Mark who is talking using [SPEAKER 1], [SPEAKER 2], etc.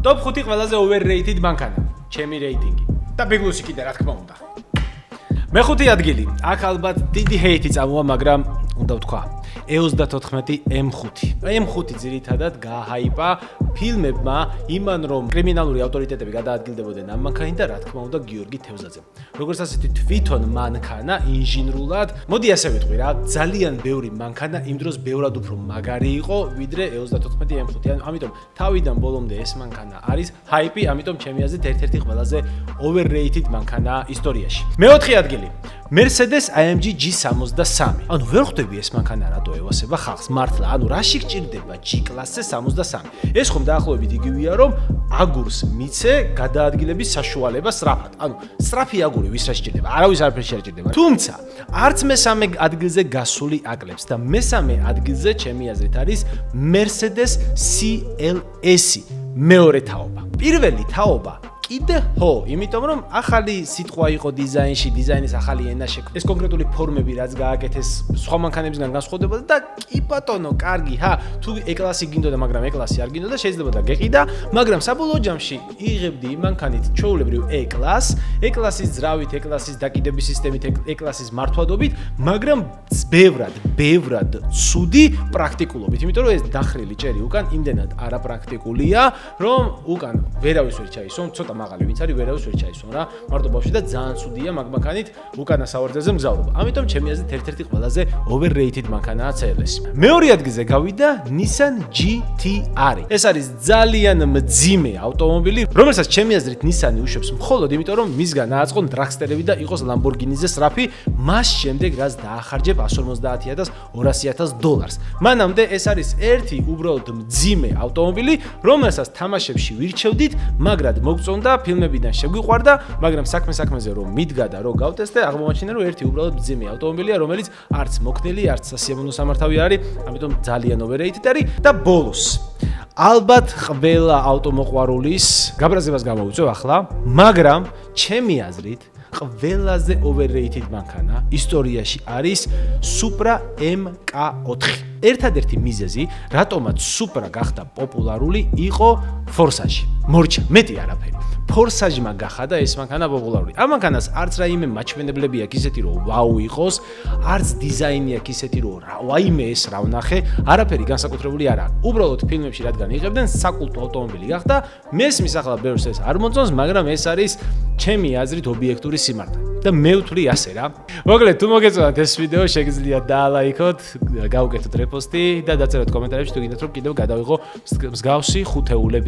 [SPEAKER 1] Top 5 ყველაზე overrated მანქანა. ჩემი რეიტინგი. და ბიგლუსი კიდე რა თქმა უნდა. მეხუთე ადგილი. აქ ალბათ დიდი ჰეითი წამოვა, მაგრამ უნდა ვთქვა. E34 M5. M5 ძირითადად გააჰაიპა ფილმებმა იმან რომ კრიმინალური ავტორიტეტები გადაადგილდებოდნენ ამ მანქანით და რა თქმა უნდა გიორგი თევზაძემ. როგორც ასეთი თვითონ მანქანა ინჟინრულად, მოდი ასე ვიტყვი რა, ძალიან ბევრი მანქანა იმ დროს ბევრად უფრო მაგარი იყო ვიდრე E34 M5. ამიტომ თავიდან ბოლომდე ეს მანქანა არის ჰაიპი, ამიტომ ჩემი აზრით ერთ-ერთი ყველაზე overrated მანქანა ისტორიაში. მეოთხე ადგილი. Mercedes AMG G63. ანუ ვერ ხვდები ეს მანქანა რატო ევასება ხალხს მართლა. ანუ რაში გჭირდება G-კლასზე 63. ეს ხომ დაახლოებით იგივეა რომ აგურს მიცე გადაადგილების საშუალება სწრაფად. ანუ სწრაფი აგური ვის რა სჭირდება? არავის არაფერს არ სჭირდება. თუმცა არც მესამე ადგილზე გასული აკლებს და მესამე ადგილზე ჩემი აზრით არის Mercedes CLS მეორე თაობა. პირველი თაობა კიდე ხო, იმიტომ რომ ახალი სიტყვა იყო დიზაინში, დიზაინის ახალი ენა შექმნა. ეს კონკრეტული ფორმები რაც გააკეთეს სხვა მანქანებისგან განსხვავდებოდა და კი ბატონო, კარგი, თუ E-კლასი გინდოდა, მაგრამ E-კლასი არ გინდოდა, შეიძლება გეყიდა, მაგრამ საბოლოო ჯამში იღებდი იმ მანქანით ჩვეულებრივ E-კლასს, E-კლასის ძრავით, E-კლასის დაკიდების სისტემით, E-კლასის მართვადობით, მაგრამ ბევრად ცუდი პრაქტიკულობით, იმიტომ რომ ეს დახრილი ჭერი უკან იმდენად არაპრაქტიკულია, რომ უკან ვერავის ვერ ჩაისვამ, ცოტა მაღალი ვინც არის ვერავის ვერ ჩაისვამ რა მარტო ბავშვი და ძალიან ცუდია მაგ მანქანით უკანა სავარძელზე მგზავრობა. ამიტომ ჩემი აზრით ერთ-ერთი ყველაზე overrated მანქანაა CLS. მეორე ადგილზე გავიდა Nissan GT-R. ეს არის ძალიან მძიმე ავტომობილი, რომელსაც ჩემი აზრით Nissan-ი უშვებს მხოლოდ იმიტომ რომ მისგან ააწყონ დრაგსტერები და იყოს Lamborghini-ზე სწრაფი, მას შემდეგ რაც დაახარჯებ $150,000-200,000. მანამდე ეს არის ერთი უბრალოდ მძიმე ავტომობილი, რომელსაც თამაშებში ვირჩევდით, მაგრად მოგწონდა ფილმებიდან შეგვიყვარდა, მაგრამ საქმეზე რომ მიდგა და რომ გავტესტე, აღმოაჩინა რომ ერთი უბრალოდ მძიმე ავტომობილია, რომელიც არც მოქნილი, არც სასიამოვნო სამართავი არის, ამიტომ ძალიან overrated არის და ბოლოს ალბათ ყველა ავტომოყვარულის გაბრაზებას გამოვიწევ ახლა, მაგრამ ჩემი აზრით ყველაზე overrated მანქანა ისტორიაში არის Supra MK4. ერთადერთი მიზეზი, რატომაც Supra გახდა პოპულარული, იყო ფორსაჟი. მორჩა, მეტი არაფერი. ფორსაჟმა გახადა ეს მანქანა პოპულარული. ამ მანქანას არც რაიმე მაჩვენებლები აქვს ისეთი რომ ვაუ იყოს, არც დიზაინი აქვს ისეთი რომ ვაიმე ეს რა ვნახე, არაფერი განსაკუთრებული არ აქვს. უბრალოდ ფილმებში რადგან იღებდნენ, საკულტო ავტომობილი გახდა. მესმის ახლა ბევრს ეს არ მოწონს, მაგრამ ეს არის ჩემი აზრით ობიექტური სიმართლე. და მე ვთვლი ასე რა. მოკლედ, თუ მოგეწონათ ეს ვიდეო, შეგიძლიათ დაალაიქოთ, გაუკეთოთ რეპოსტი და დაწეროთ კომენტარებში თუ გინდათ რომ კიდევ გადავიღო მსგავსი ხუთეულები.